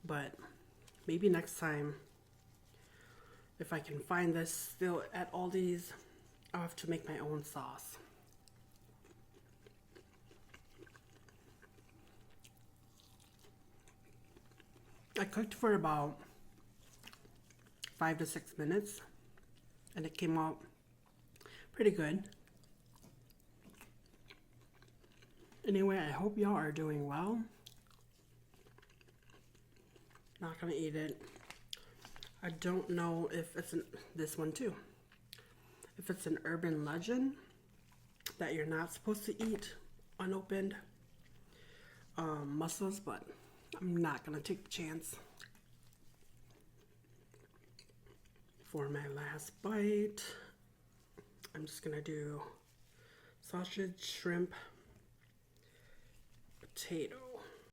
but maybe next time, if I can find this still at Aldi's, I'll have to make my own sauce. I cooked for about 5 to 6 minutes and it came out pretty good. Anyway, I hope y'all are doing well. Not gonna eat it. I don't know if it's this one too. If it's an urban legend that you're not supposed to eat unopened mussels, but I'm not gonna take the chance. For my last bite, I'm just gonna do sausage, shrimp, potato.